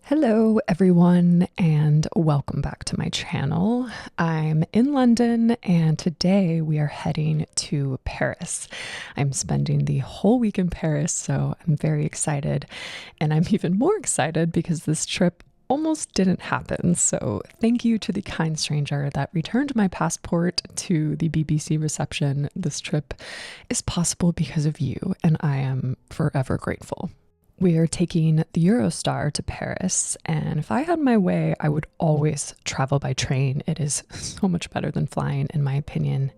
Hello, everyone, and welcome back to my channel. I'm in London, and today we are heading to Paris. I'm spending the whole week in Paris, so I'm very excited. And I'm even more excited because this trip almost didn't happen. So, thank you to the kind stranger that returned my passport to the BBC reception. This trip is possible because of you, and I am forever grateful. We are taking the Eurostar to Paris, and if I had my way, I would always travel by train. It is so much better than flying, in my opinion.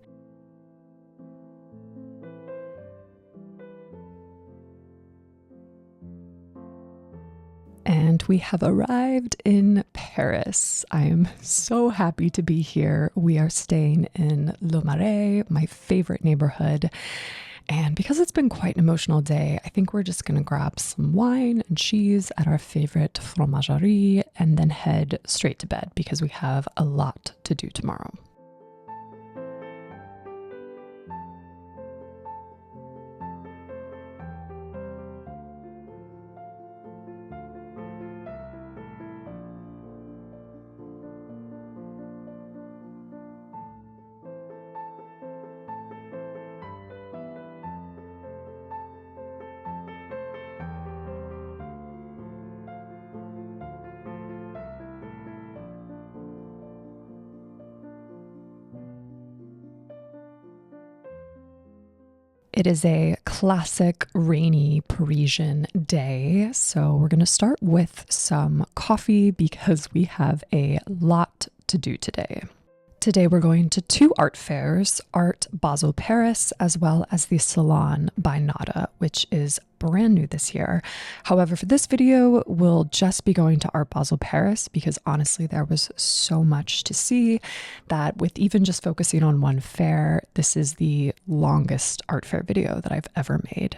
And we have arrived in Paris. I am so happy to be here. We are staying in Le Marais, my favorite neighborhood. And because it's been quite an emotional day, I think we're just going to grab some wine and cheese at our favorite fromagerie and then head straight to bed because we have a lot to do tomorrow. It is a classic rainy Parisian day, so we're going to start with some coffee because we have a lot to do today. Today we're going to two art fairs, Art Basel Paris, as well as the Salon by Nada, which is brand new this year. However, for this video, we'll just be going to Art Basel Paris because honestly, there was so much to see that with even just focusing on one fair, this is the longest art fair video that I've ever made.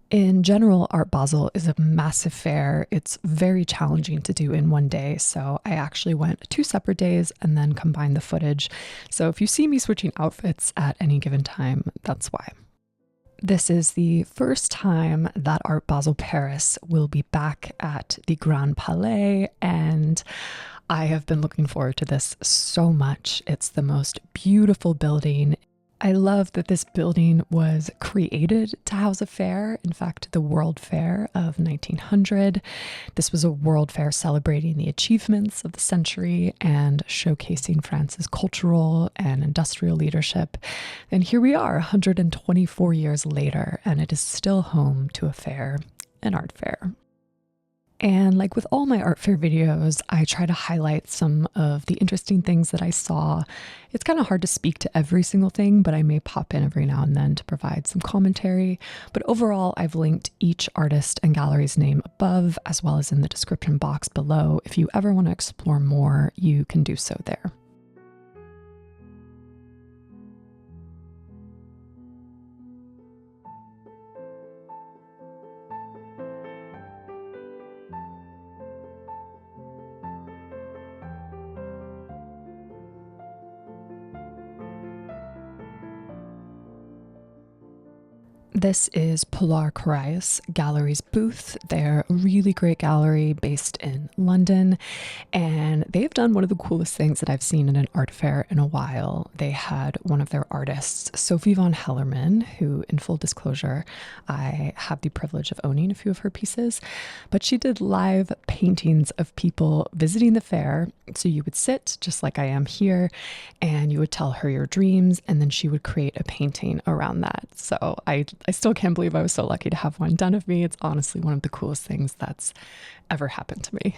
In general, Art Basel is a massive fair. It's very challenging to do in one day, so I actually went 2 separate days and then combined the footage. So if you see me switching outfits at any given time, that's why. This is the first time that Art Basel Paris will be back at the Grand Palais, and I have been looking forward to this so much. It's the most beautiful building. I love that this building was created to house a fair. In fact, the World Fair of 1900. This was a world fair celebrating the achievements of the century and showcasing France's cultural and industrial leadership. And here we are, 124 years later, and it is still home to a fair, an art fair. And like with all my art fair videos, I try to highlight some of the interesting things that I saw. It's kind of hard to speak to every single thing, but I may pop in every now and then to provide some commentary. But overall, I've linked each artist and gallery's name above, as well as in the description box below. If you ever want to explore more, you can do so there. This is Polar Corais Gallery's booth. They're a really great gallery based in London, and they've done one of the coolest things that I've seen in an art fair in a while. They had one of their artists, Sophie von Hellerman, who, in full disclosure, I have the privilege of owning a few of her pieces, but she did live paintings of people visiting the fair. So you would sit just like I am here, and you would tell her your dreams, and then she would create a painting around that. So I still can't believe I was so lucky to have one done of me. It's honestly one of the coolest things that's ever happened to me.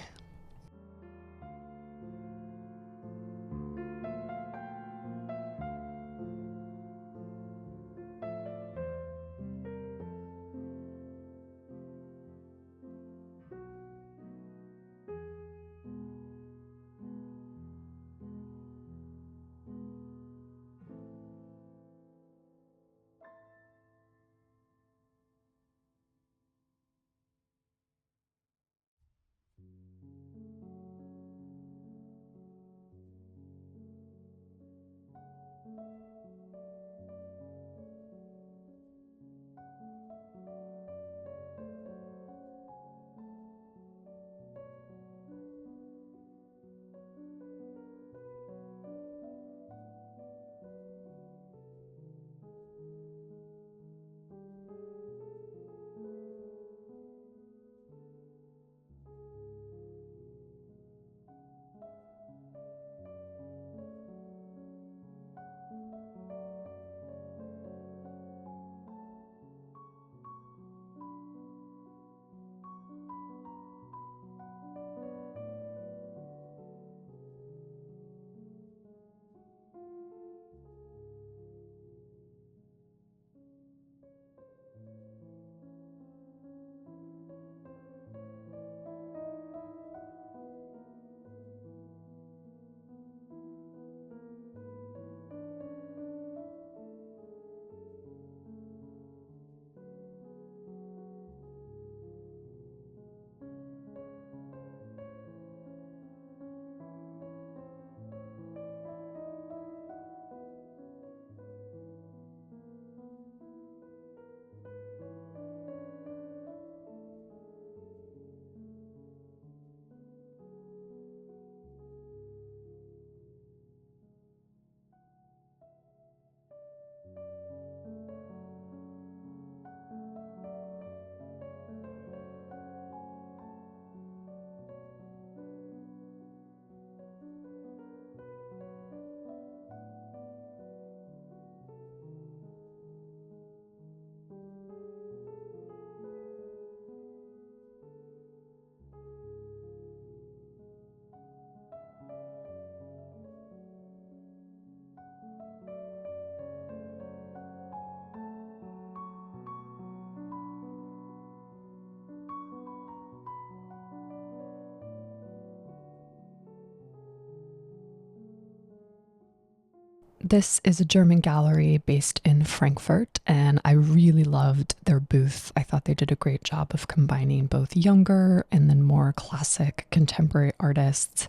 This is a German gallery based in Frankfurt, and I really loved their booth. I thought they did a great job of combining both younger and then more classic contemporary artists.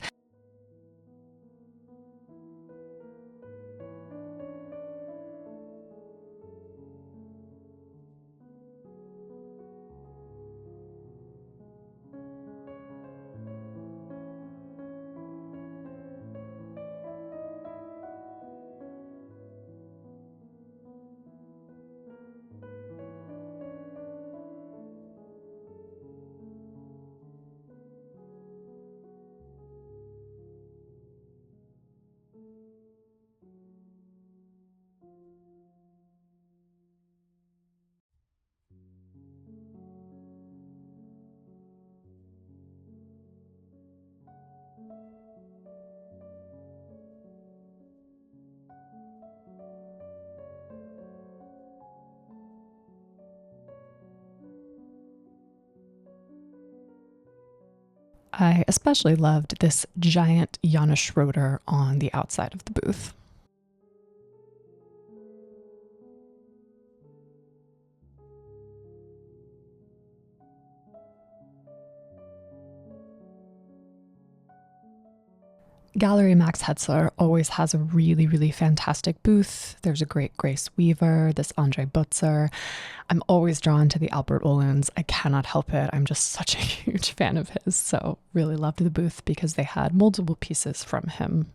I especially loved this giant Jana Schroeder on the outside of the booth. Gallery Max Hetzler always has a really fantastic booth. There's a great Grace Weaver, this Andre Butzer. I'm always drawn to the Albert Ohlens. I cannot help it. I'm just such a huge fan of his. So really loved the booth because they had multiple pieces from him.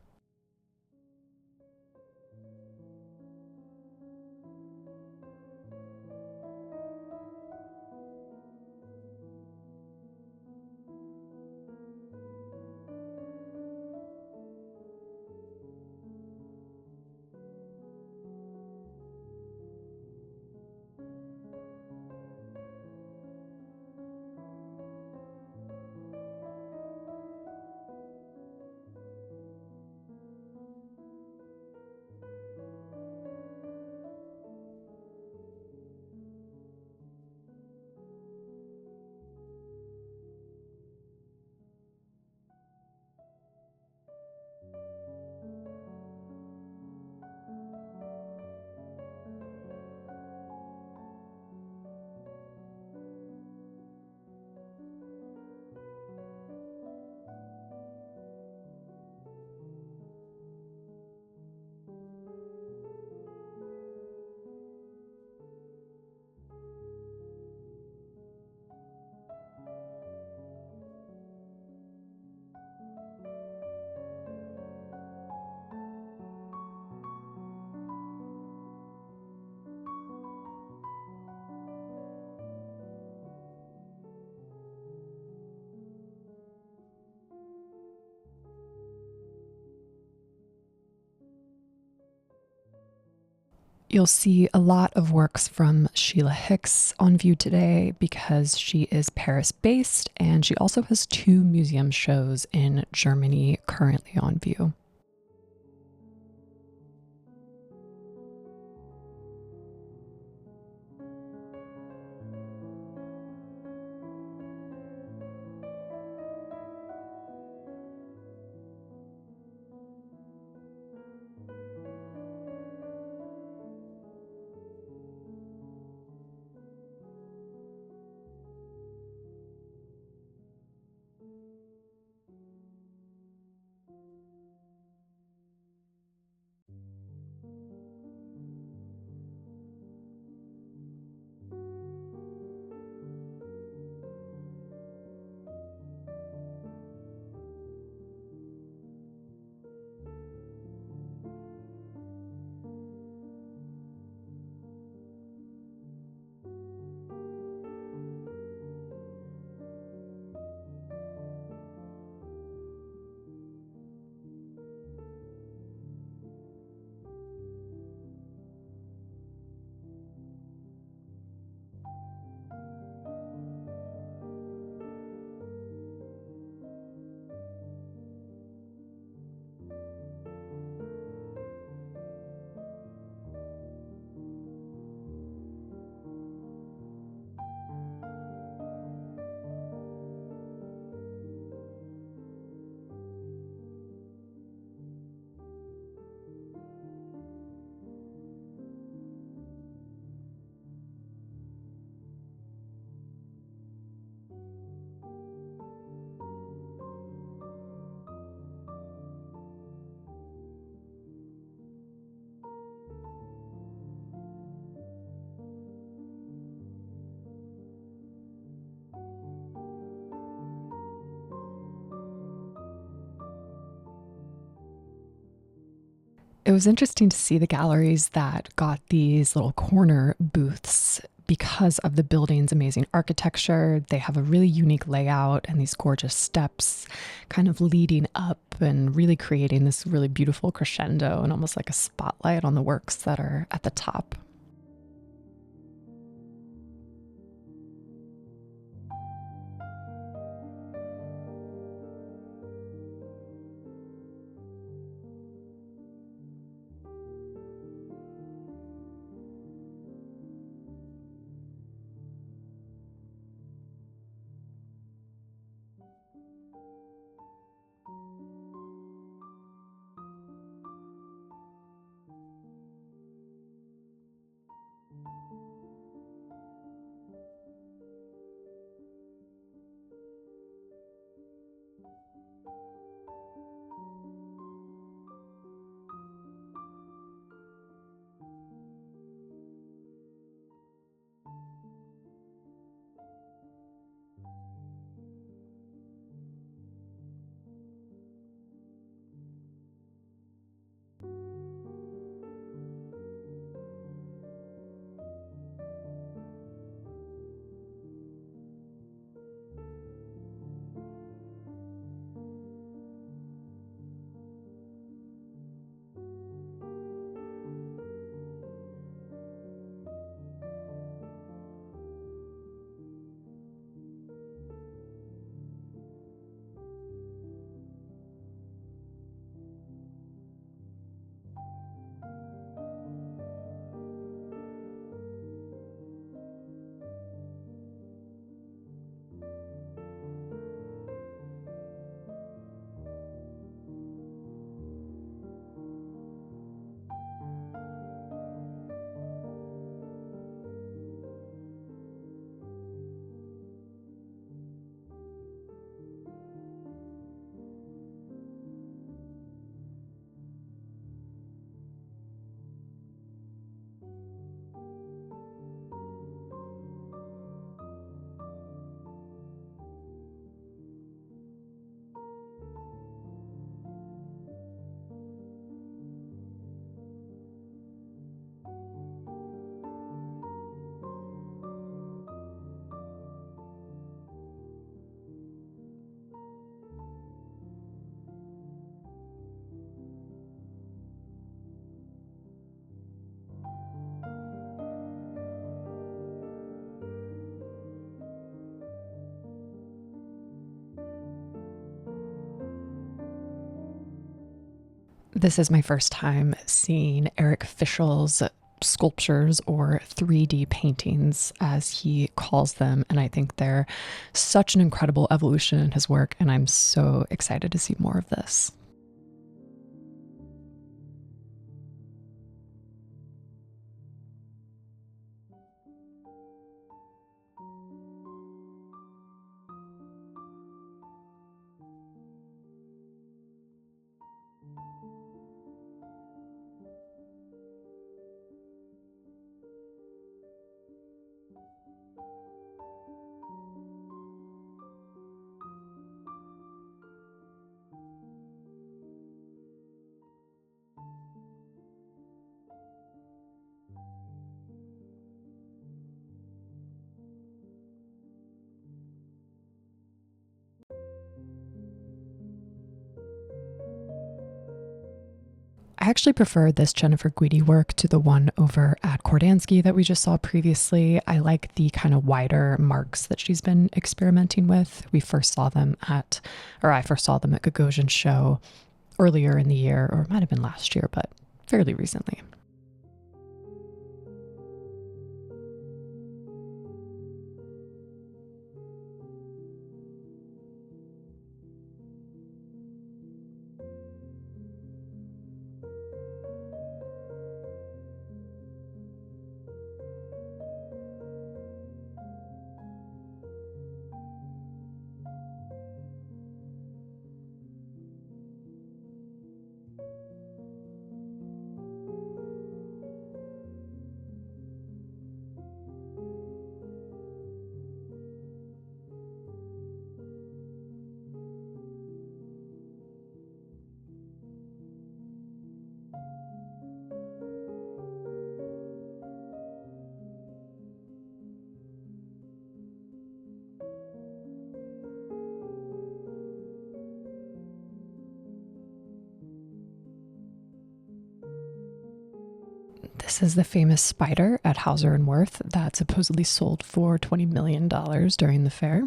You'll see a lot of works from Sheila Hicks on view today because she is Paris based and she also has 2 museum shows in Germany currently on view. It was interesting to see the galleries that got these little corner booths because of the building's amazing architecture. They have a really unique layout and these gorgeous steps kind of leading up and really creating this really beautiful crescendo and almost like a spotlight on the works that are at the top. This is my first time seeing Eric Fischl's sculptures or 3D paintings, as he calls them. And I think they're such an incredible evolution in his work. And I'm so excited to see more of this. I actually prefer this Jennifer Guidi work to the one over at Kordansky that we just saw previously. I like the kind of wider marks that she's been experimenting with. I first saw them at Gagosian's show earlier in the year, or it might have been last year, but fairly recently. This is the famous spider at Hauser and Wirth that supposedly sold for $20 million during the fair.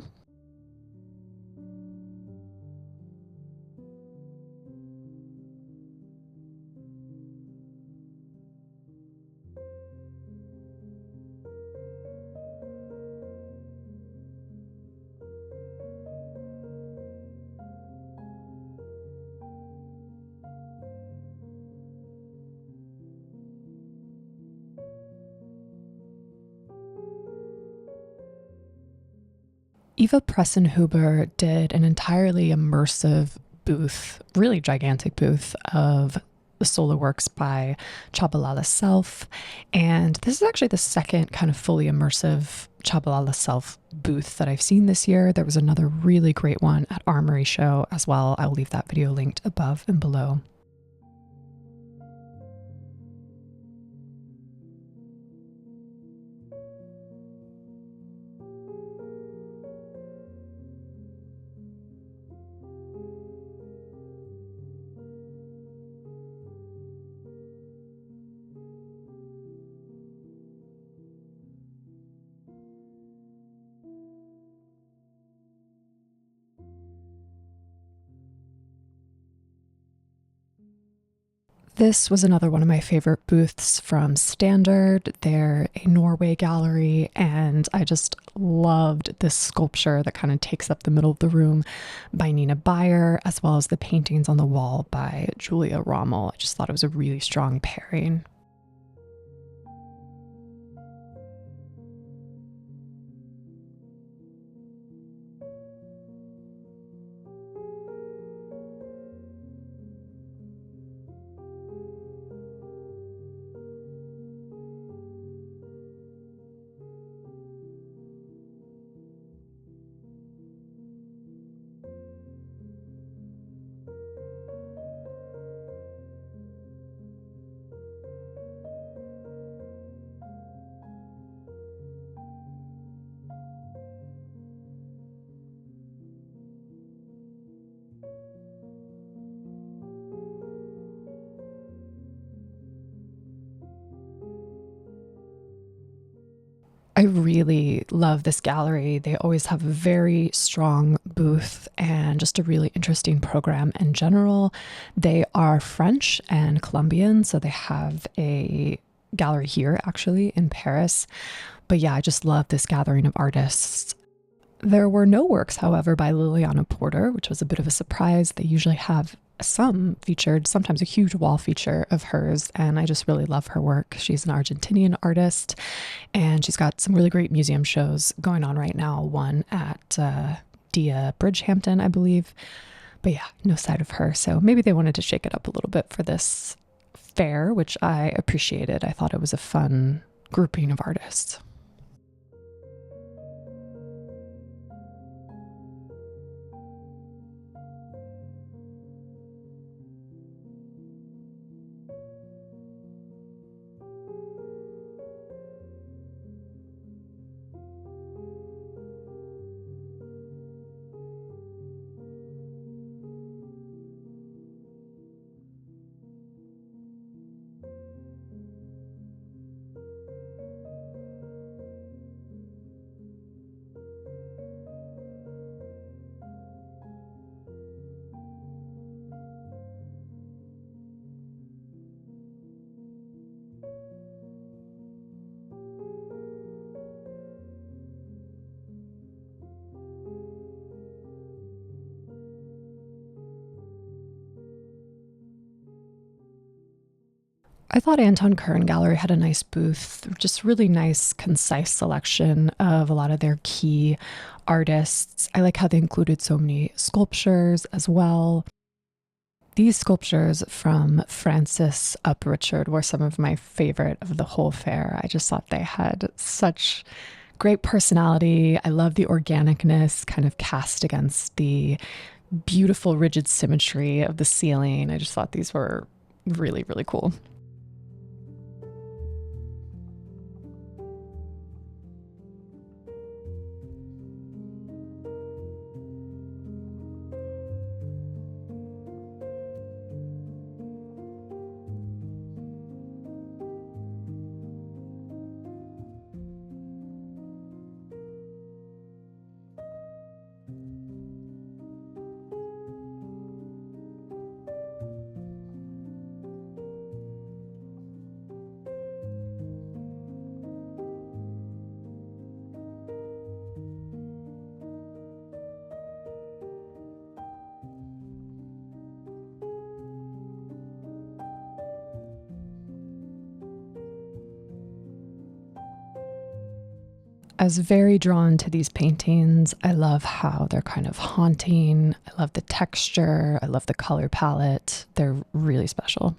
Eva Pressenhuber did an entirely immersive booth, really gigantic booth of the solo works by Chabalala Self. And this is actually the second kind of fully immersive Chabalala Self booth that I've seen this year. There was another really great one at Armory Show as well. I'll leave that video linked above and below. This was another one of my favorite booths from Standard. They're a Norway gallery, and I just loved this sculpture that kind of takes up the middle of the room by Nina Bayer, as well as the paintings on the wall by Julia Rommel. I just thought it was a really strong pairing. I really love this gallery. They always have a very strong booth and just a really interesting program in general. They are French and Colombian, so they have a gallery here actually in Paris. But yeah, I just love this gathering of artists. There were no works, however, by Liliana Porter, which was a bit of a surprise. They usually have some featured, sometimes a huge wall feature of hers, and I just really love her work. She's an Argentinian artist, and she's got some really great museum shows going on right now, one at Dia Bridgehampton, I believe. But yeah, no sight of her, so maybe they wanted to shake it up a little bit for this fair, which I appreciated. I thought it was a fun grouping of artists. I thought Anton Curran Gallery had a nice booth, just really nice, concise selection of a lot of their key artists. I like how they included so many sculptures as well. These sculptures from Francis Up Richard were some of my favorite of the whole fair. I just thought they had such great personality. I love the organicness kind of cast against the beautiful rigid symmetry of the ceiling. I just thought these were really, really cool. I was very drawn to these paintings. I love how they're kind of haunting. I love the texture. I love the color palette. They're really special.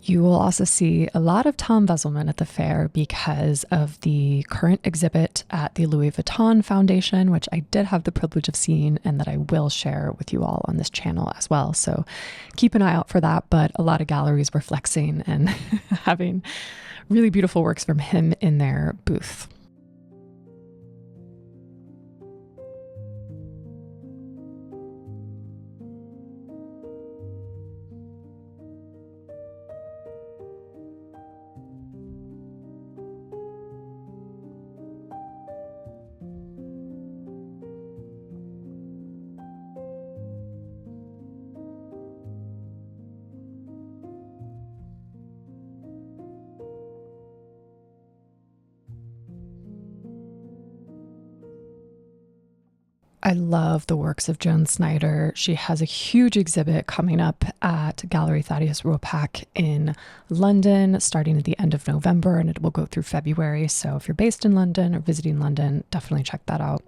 You will also see a lot of Tom Vesselman at the fair because of the current exhibit at the Louis Vuitton Foundation, which I did have the privilege of seeing and that I will share with you all on this channel as well. So keep an eye out for that. But a lot of galleries were flexing and having really beautiful works from him in their booth. I love the works of Joan Snyder. She has a huge exhibit coming up at Gallery Thaddeus Ropac in London starting at the end of November, and it will go through February. So if you're based in London or visiting London, definitely check that out.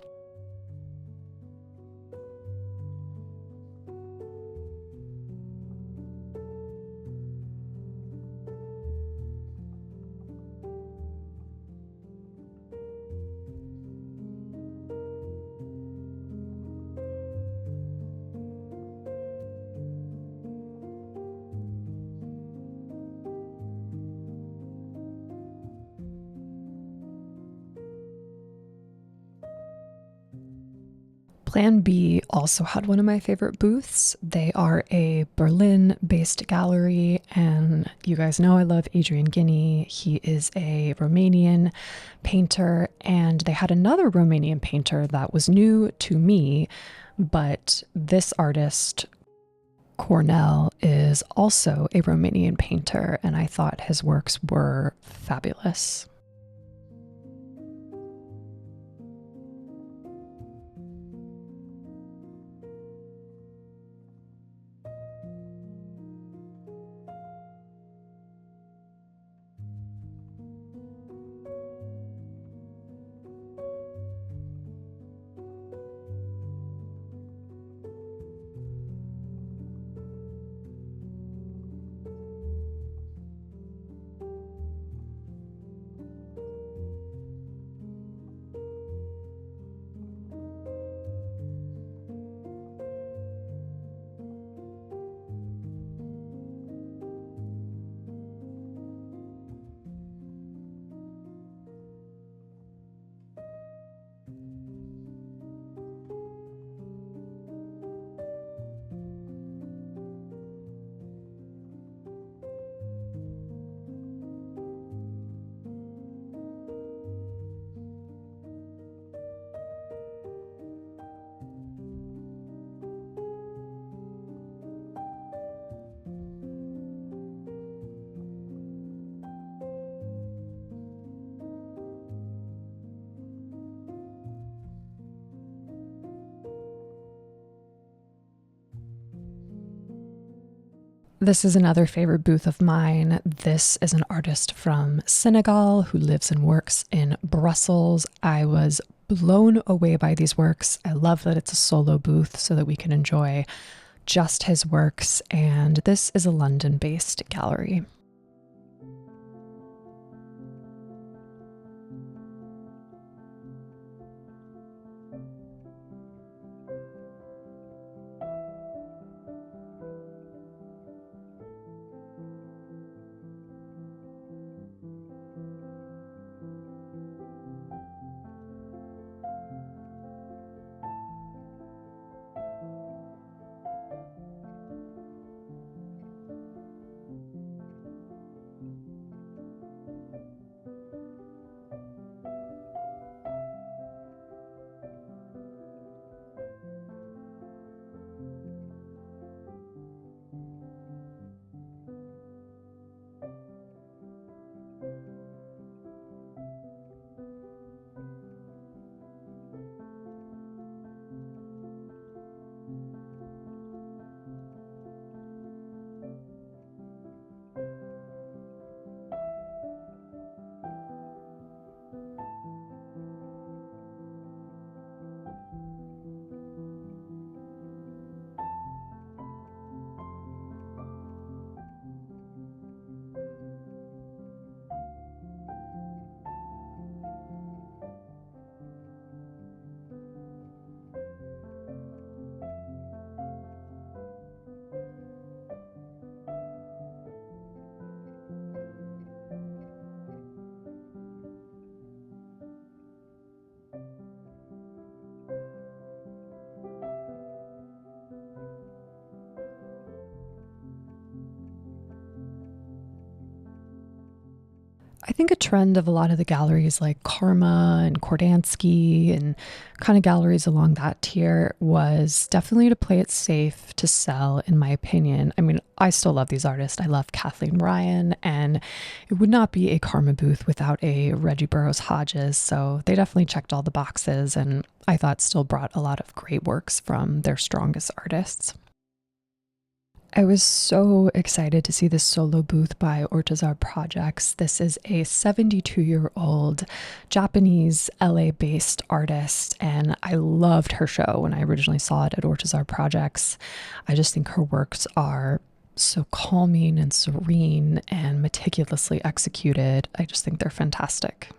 Plan B also had one of my favorite booths. They are a Berlin-based gallery, and you guys know I love Adrian Guinea. He is a Romanian painter, and they had another Romanian painter that was new to me, but this artist, Cornell, is also a Romanian painter, and I thought his works were fabulous. This is another favorite booth of mine. This is an artist from Senegal who lives and works in Brussels. I was blown away by these works. I love that it's a solo booth so that we can enjoy just his works. And this is a London-based gallery. I think a trend of a lot of the galleries like Karma and Kordansky and kind of galleries along that tier was definitely to play it safe to sell, in my opinion. I mean, I still love these artists. I love Kathleen Ryan, and it would not be a Karma booth without a Reggie Burroughs Hodges. So they definitely checked all the boxes, and I thought still brought a lot of great works from their strongest artists. I was so excited to see this solo booth by Ortazar Projects. This is a 72-year-old Japanese LA based artist, and I loved her show when I originally saw it at Ortazar Projects. I just think her works are so calming and serene and meticulously executed. I just think they're fantastic.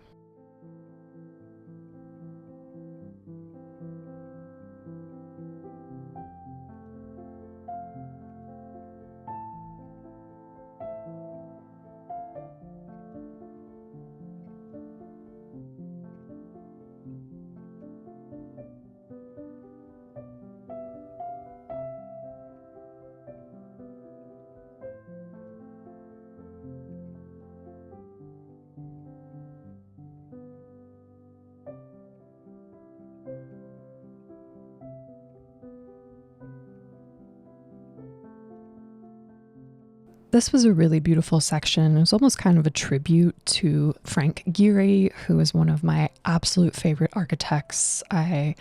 This was a really beautiful section. It was almost kind of a tribute to Frank Gehry, who is one of my absolute favorite architects. I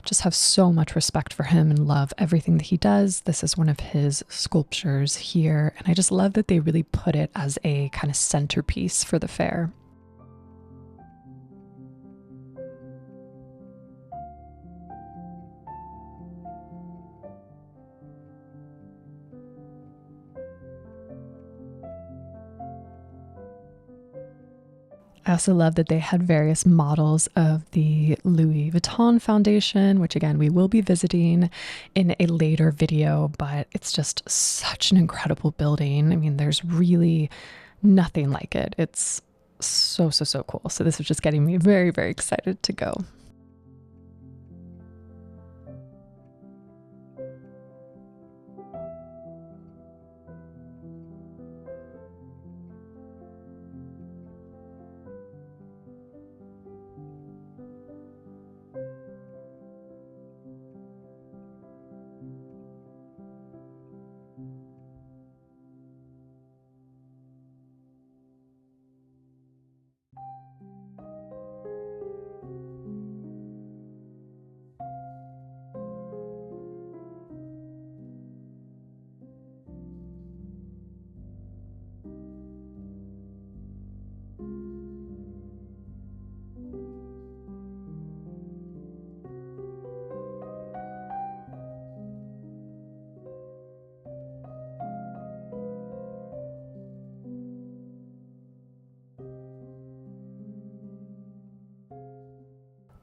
just have so much respect for him and love everything that he does. This is one of his sculptures here, and I just love that they really put it as a kind of centerpiece for the fair. I also love that they had various models of the Louis Vuitton Foundation, which again, we will be visiting in a later video, but it's just such an incredible building. I mean, there's really nothing like it. It's so, so, so cool. So this is just getting me very, very excited to go.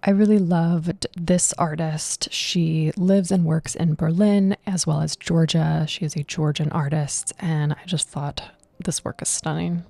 I really loved this artist. She lives and works in Berlin as well as Georgia. She is a Georgian artist, and I just thought this work is stunning.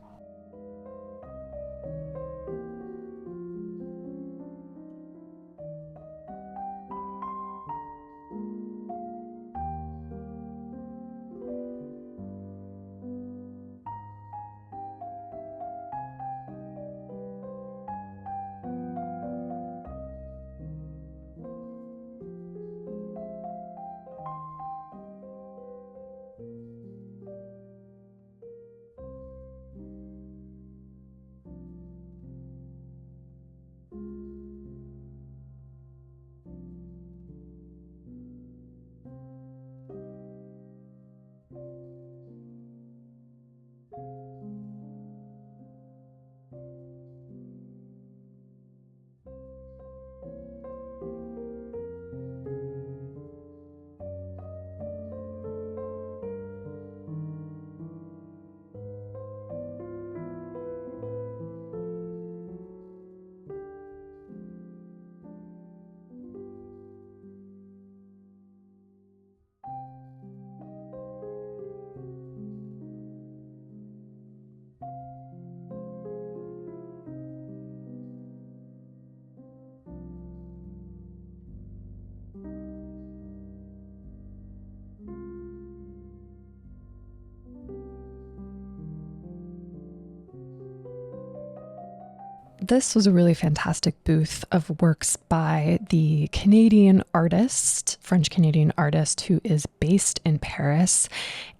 This was a really fantastic booth of works by the French Canadian artist who is based in Paris.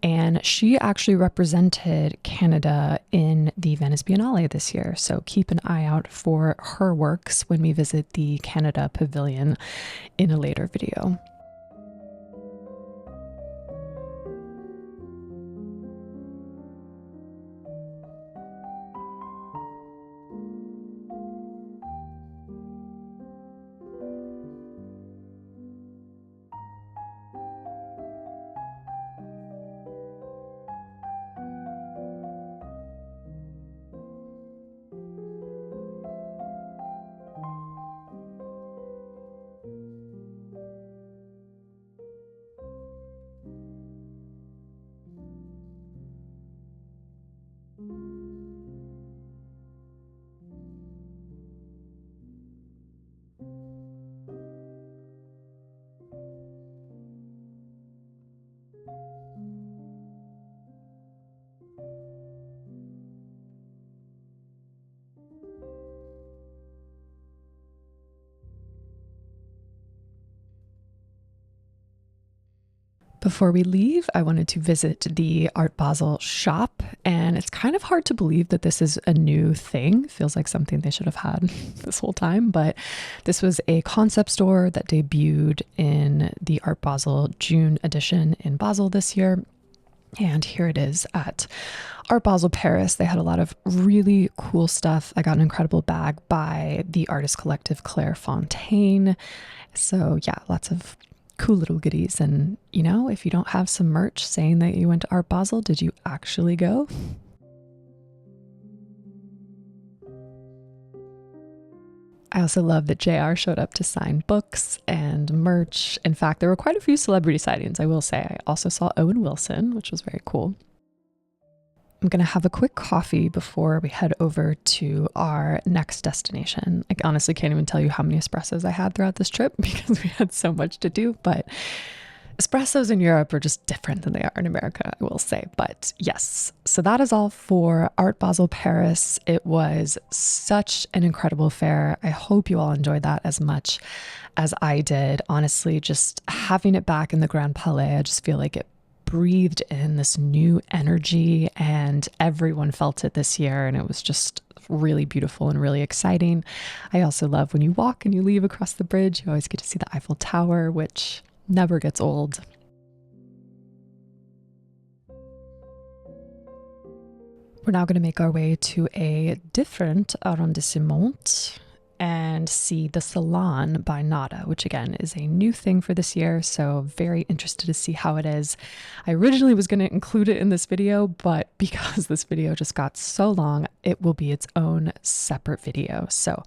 And she actually represented Canada in the Venice Biennale this year. So keep an eye out for her works when we visit the Canada Pavilion in a later video. Before we leave, I wanted to visit the Art Basel shop, and it's kind of hard to believe that this is a new thing. Feels like something they should have had this whole time, but this was a concept store that debuted in the Art Basel June edition in Basel this year. And here it is at Art Basel Paris. They had a lot of really cool stuff. I got an incredible bag by the artist collective Claire Fontaine. So yeah, lots of cool little goodies. And you know, if you don't have some merch saying that you went to Art Basel, did you actually go? I also love that JR showed up to sign books and merch. In fact, there were quite a few celebrity sightings, I will say. I also saw Owen Wilson, which was very cool. I'm going to have a quick coffee before we head over to our next destination. I honestly can't even tell you how many espressos I had throughout this trip because we had so much to do, but espressos in Europe are just different than they are in America, I will say. But yes, so that is all for Art Basel Paris. It was such an incredible fair. I hope you all enjoyed that as much as I did. Honestly, just having it back in the Grand Palais, I just feel like it breathed in this new energy, and everyone felt it this year, and it was just really beautiful and really exciting. I also love when you walk and you leave across the bridge, you always get to see the Eiffel Tower, which never gets old. We're now going to make our way to a different arrondissement and see the Salon by Nada, which again is a new thing for this year. So very interested to see how it is. I originally was going to include it in this video, but because this video just got so long, it will be its own separate video. So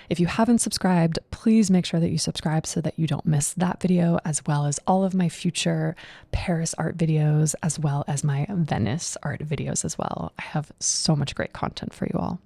if you haven't subscribed, please make sure that you subscribe so that you don't miss that video, as well as all of my future Paris art videos, as well as my Venice art videos as well. I have so much great content for you all.